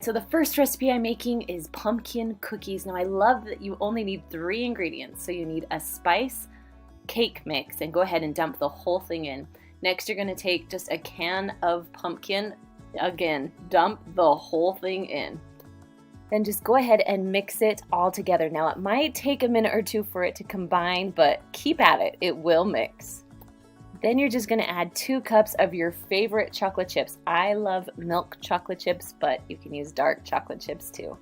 So the first recipe I'm making is pumpkin cookies. Now I love that you only need 3 ingredients. So you need a spice cake mix, and go ahead and dump the whole thing in. Next you're going to take just a can of pumpkin. Again, dump the whole thing in. Then just go ahead and mix it all together. Now it might take a minute or two for it to combine, but keep at it. It will mix. Then you're just going to add 2 cups of your favorite chocolate chips. I love milk chocolate chips, but you can use dark chocolate chips too.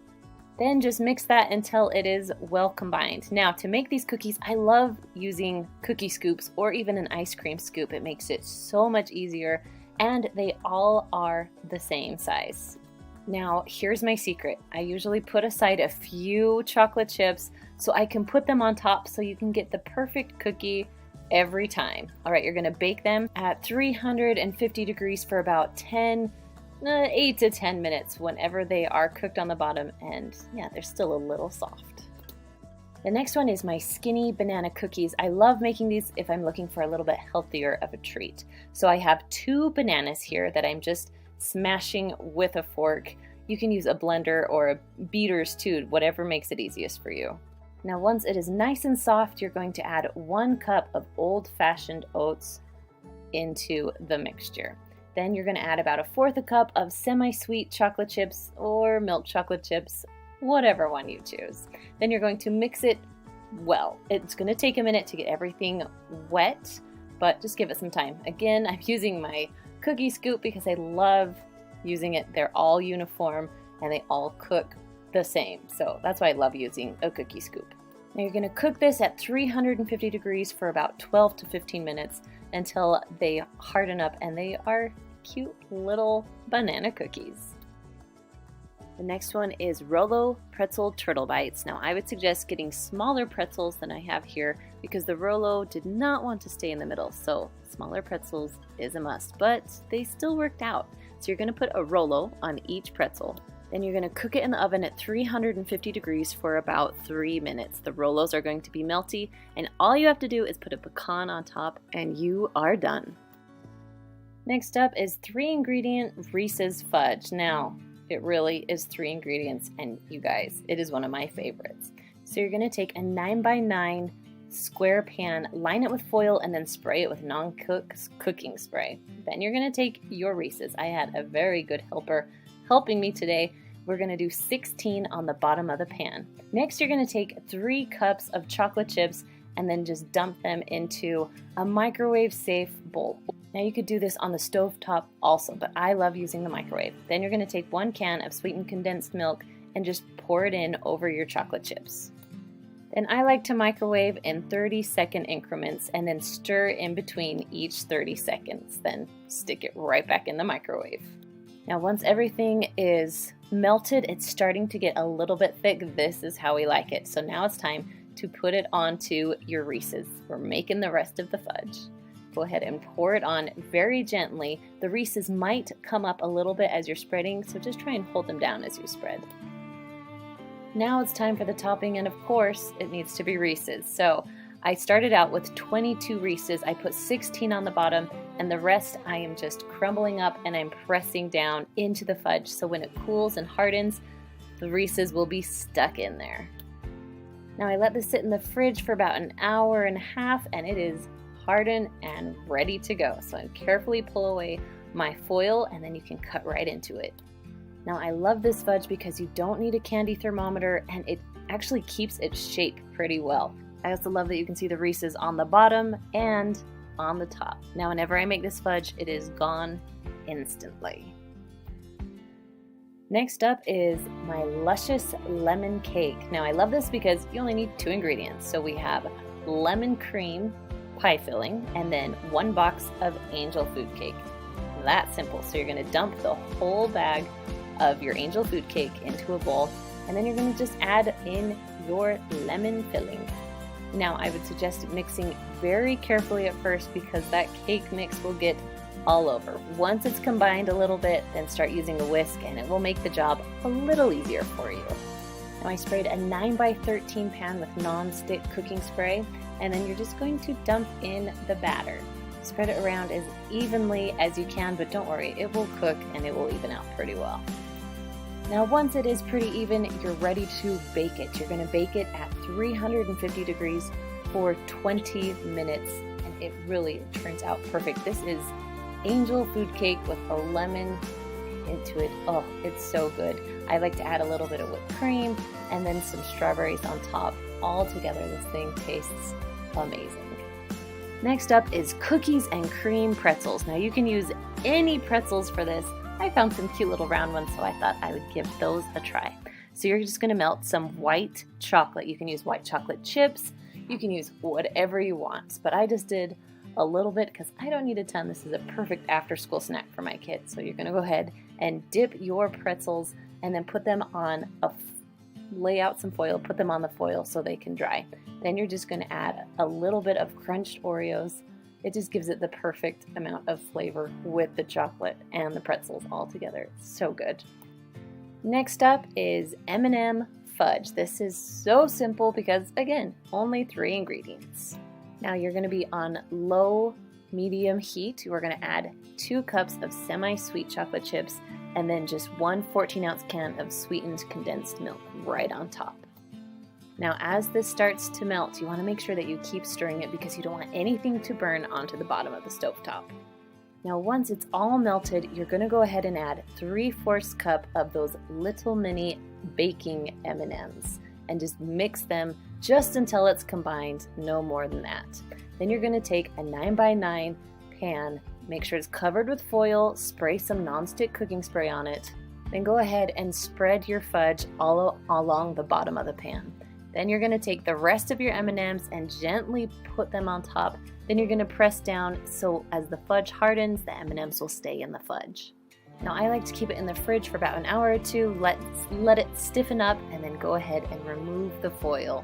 Then just mix that until it is well combined. Now to make these cookies, I love using cookie scoops or even an ice cream scoop. It makes it so much easier, and they all are the same size. Now here's my secret. I usually put aside a few chocolate chips so I can put them on top so you can get the perfect cookie every time. All right, you're gonna bake them at 350 degrees for about 8 to 10 minutes whenever they are cooked on the bottom, and yeah, they're still a little soft. The next one is my skinny banana cookies. I love making these if I'm looking for a little bit healthier of a treat. So I have 2 bananas here that I'm just smashing with a fork. You can use a blender or a beaters too, whatever makes it easiest for you. Now once it is nice and soft, you're going to add 1 cup of old-fashioned oats into the mixture. Then you're going to add about 1/4 cup of semi-sweet chocolate chips or milk chocolate chips, whatever one you choose. Then you're going to mix it well. It's going to take a minute to get everything wet, but just give it some time. Again, I'm using my cookie scoop because I love using it. They're all uniform and they all cook the same. So that's why I love using a cookie scoop. Now you're going to cook this at 350 degrees for about 12 to 15 minutes until they harden up and they are cute little banana cookies. The next one is Rolo Pretzel Turtle Bites. Now I would suggest getting smaller pretzels than I have here because the Rolo did not want to stay in the middle, so smaller pretzels is a must, but they still worked out. So you're going to put a Rolo on each pretzel. Then you're going to cook it in the oven at 350 degrees for about 3 minutes. The Rolos are going to be melty, and all you have to do is put a pecan on top and you are done. Next up is 3-ingredient Reese's Fudge. Now, it really is 3 ingredients, and you guys, it is one of my favorites. So you're going to take a 9x9 square pan, line it with foil, and then spray it with cooking spray. Then you're going to take your Reese's. I had a very good helper helping me today. We're going to do 16 on the bottom of the pan. Next, you're going to take 3 cups of chocolate chips and then just dump them into a microwave-safe bowl. Now you could do this on the stove top also, but I love using the microwave. Then you're going to take 1 can of sweetened condensed milk and just pour it in over your chocolate chips. Then I like to microwave in 30-second increments and then stir in between each 30 seconds. Then stick it right back in the microwave. Now once everything is melted, it's starting to get a little bit thick. This is how we like it. So now it's time to put it onto your Reese's. We're making the rest of the fudge. Go ahead and pour it on very gently. The Reese's might come up a little bit as you're spreading, so just try and hold them down as you spread. Now it's time for the topping, and of course it needs to be Reese's. So I started out with 22 Reese's. I put 16 on the bottom, and the rest I am just crumbling up and I'm pressing down into the fudge. So when it cools and hardens, the Reese's will be stuck in there. Now I let this sit in the fridge for about 1.5 hours, and it is hardened and ready to go. So I carefully pull away my foil, and then you can cut right into it. Now I love this fudge because you don't need a candy thermometer, and it actually keeps its shape pretty well. I also love that you can see the Reese's on the bottom and on the top. Now whenever I make this fudge, it is gone instantly. Next up is my luscious lemon cake. Now I love this because you only need 2 ingredients. So we have lemon cream pie filling and then 1 box of angel food cake. That simple. So you're going to dump the whole bag of your angel food cake into a bowl, and then you're going to just add in your lemon filling. Now I would suggest mixing very carefully at first because that cake mix will get all over. Once it's combined a little bit, then start using a whisk and it will make the job a little easier for you. Now I sprayed a 9x13 pan with non-stick cooking spray, and then you're just going to dump in the batter. Spread it around as evenly as you can, but don't worry, it will cook and it will even out pretty well. Now once it is pretty even, you're ready to bake it. You're going to bake it at 350 degrees for 20 minutes, and it really turns out perfect. This is angel food cake with a lemon into it. Oh, it's so good. I like to add a little bit of whipped cream and then some strawberries on top. All together, this thing tastes amazing. Next up is cookies and cream pretzels. Now you can use any pretzels for this. I found some cute little round ones, so I thought I would give those a try. So you're just going to melt some white chocolate. You can use white chocolate chips. You can use whatever you want, but I just did a little bit because I don't need a ton. This is a perfect after-school snack for my kids. So you're going to go ahead and dip your pretzels and then put them on lay out some foil, put them on the foil so they can dry. Then you're just going to add a little bit of crunched Oreos. It just gives it the perfect amount of flavor with the chocolate and the pretzels all together. It's so good. Next up is M&M fudge. This is so simple because, again, only 3 ingredients. Now you're going to be on low medium heat. We're going to add 2 cups of semi-sweet chocolate chips and then just 1 14-ounce can of sweetened condensed milk right on top. Now as this starts to melt, you want to make sure that you keep stirring it because you don't want anything to burn onto the bottom of the stovetop. Now once it's all melted, you're going to go ahead and add 3/4 cup of those little mini baking M&Ms and just mix them just until it's combined, no more than that. Then you're going to take a 9x9 pan, make sure it's covered with foil, spray some nonstick cooking spray on it, then go ahead and spread your fudge all along the bottom of the pan. Then you're going to take the rest of your M&Ms and gently put them on top. Then you're going to press down so as the fudge hardens, the M&Ms will stay in the fudge. Now I like to keep it in the fridge for about an hour or two, let it stiffen up, and then go ahead and remove the foil.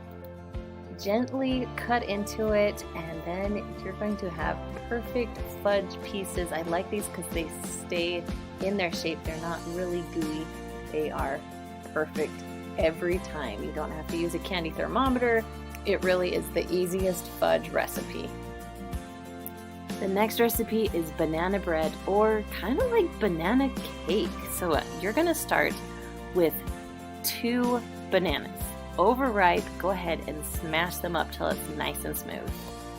Gently cut into it, and then you're going to have perfect fudge pieces. I like these because they stay in their shape. They're not really gooey. They are perfect every time. You don't have to use a candy thermometer. It really is the easiest fudge recipe. The next recipe is banana bread, or kind of like banana cake. So you're going to start with 2 bananas. Overripe, go ahead and smash them up till it's nice and smooth.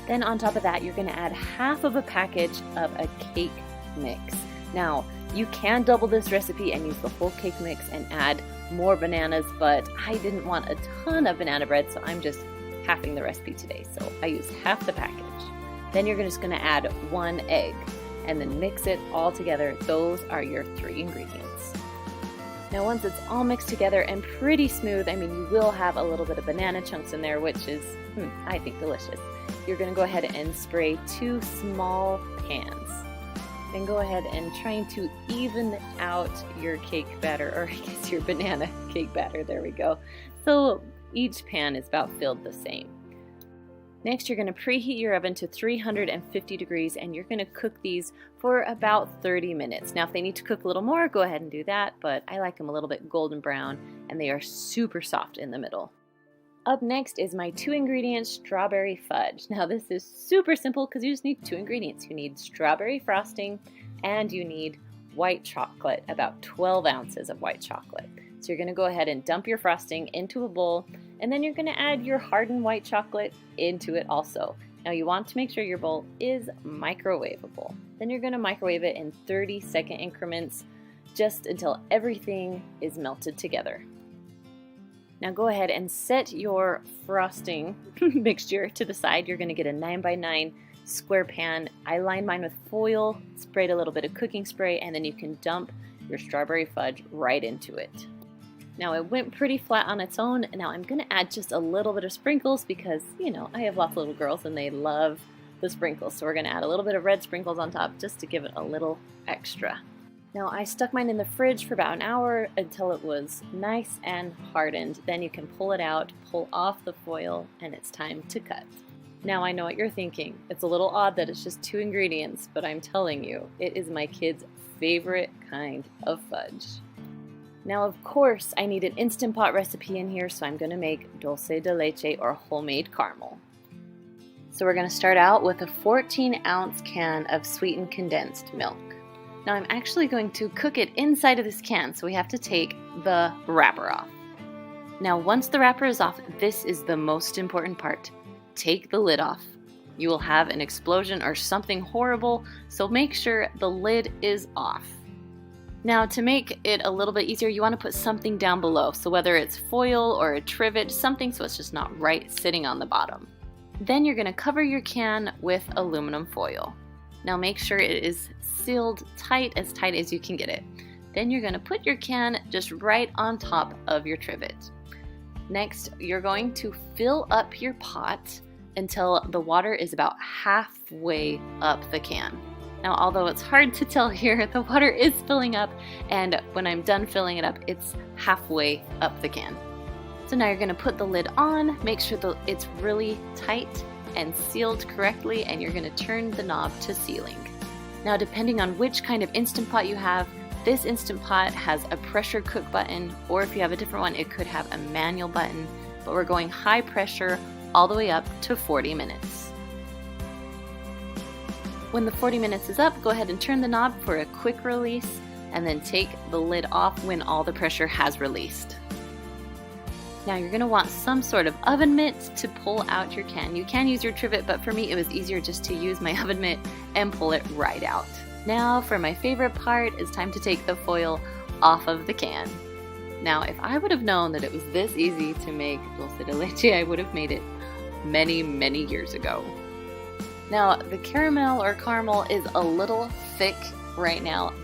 Then on top of that, you're going to add half of a package of a cake mix. Now, you can double this recipe and use the whole cake mix and add more bananas, but I didn't want a ton of banana bread, so I'm just halving the recipe today. So I used half the package. Then you're just going to add 1 egg and then mix it all together. Those are your 3 ingredients. Now once it's all mixed together and pretty smooth, I mean, you will have a little bit of banana chunks in there, which is, I think, delicious. You're going to go ahead and spray 2 small pans. Then go ahead and trying to even out your cake batter, or I guess your banana cake batter. There we go. So each pan is about filled the same. Next, you're going to preheat your oven to 350 degrees and you're going to cook these for about 30 minutes. Now, if they need to cook a little more, go ahead and do that, but I like them a little bit golden brown and they are super soft in the middle. Up next is my 2 ingredient strawberry fudge. Now, this is super simple because you just need 2 ingredients. You need strawberry frosting and you need white chocolate, about 12 ounces of white chocolate. So you're going to go ahead and dump your frosting into a bowl, and then you're going to add your hardened white chocolate into it also. Now you want to make sure your bowl is microwavable. Then you're going to microwave it in 30-second increments just until everything is melted together. Now go ahead and set your frosting mixture to the side. You're going to get a 9x9 square pan. I lined mine with foil, sprayed a little bit of cooking spray, and then you can dump your strawberry fudge right into it. Now it went pretty flat on its own. Now I'm going to add just a little bit of sprinkles because, you know, I have lots of little girls and they love the sprinkles. So we're going to add a little bit of red sprinkles on top just to give it a little extra. Now I stuck mine in the fridge for about an hour until it was nice and hardened. Then you can pull it out, pull off the foil, and it's time to cut. Now I know what you're thinking. It's a little odd that it's just 2 ingredients, but I'm telling you, it is my kids' favorite kind of fudge. Now, of course, I need an Instant Pot recipe in here, so I'm going to make dulce de leche, or homemade caramel. So we're going to start out with a 14-ounce can of sweetened condensed milk. Now I'm actually going to cook it inside of this can, so we have to take the wrapper off. Now once the wrapper is off, this is the most important part. Take the lid off. You will have an explosion or something horrible, so make sure the lid is off. Now to make it a little bit easier, you want to put something down below, so whether it's foil or a trivet, something so it's just not right sitting on the bottom. Then you're going to cover your can with aluminum foil. Now make sure it is sealed tight as you can get it. Then you're going to put your can just right on top of your trivet. Next, you're going to fill up your pot until the water is about halfway up the can. Now, although it's hard to tell here, the water is filling up, and when I'm done filling it up, it's halfway up the can. So now you're going to put the lid on, make sure that it's really tight and sealed correctly, and you're going to turn the knob to sealing. Now, depending on which kind of Instant Pot you have, this Instant Pot has a pressure cook button, or if you have a different one, it could have a manual button, but we're going high pressure all the way up to 40 minutes. When the 40 minutes is up, go ahead and turn the knob for a quick release, and then take the lid off when all the pressure has released. Now you're going to want some sort of oven mitt to pull out your can. You can use your trivet, but for me it was easier just to use my oven mitt and pull it right out. Now for my favorite part, it's time to take the foil off of the can. Now if I would have known that it was this easy to make dulce de leche, I would have made it many years ago. Now the caramel is a little thick right now.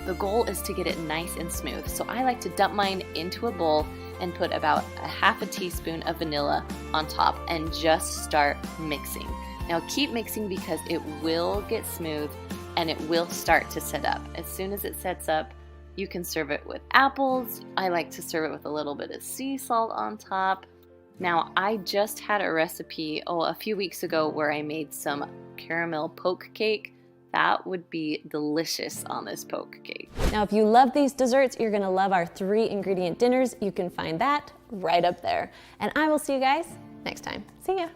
The goal is to get it nice and smooth. So I like to dump mine into a bowl and put about a half a teaspoon of vanilla on top and just start mixing. Now keep mixing because it will get smooth and it will start to set up. As soon as it sets up, you can serve it with apples. I like to serve it with a little bit of sea salt on top. Now I just had a recipe a few weeks ago where I made some caramel poke cake. That would be delicious on this poke cake. Now, if you love these desserts, you're gonna love our 3-ingredient dinners. You can find that right up there. And I will see you guys next time. See ya.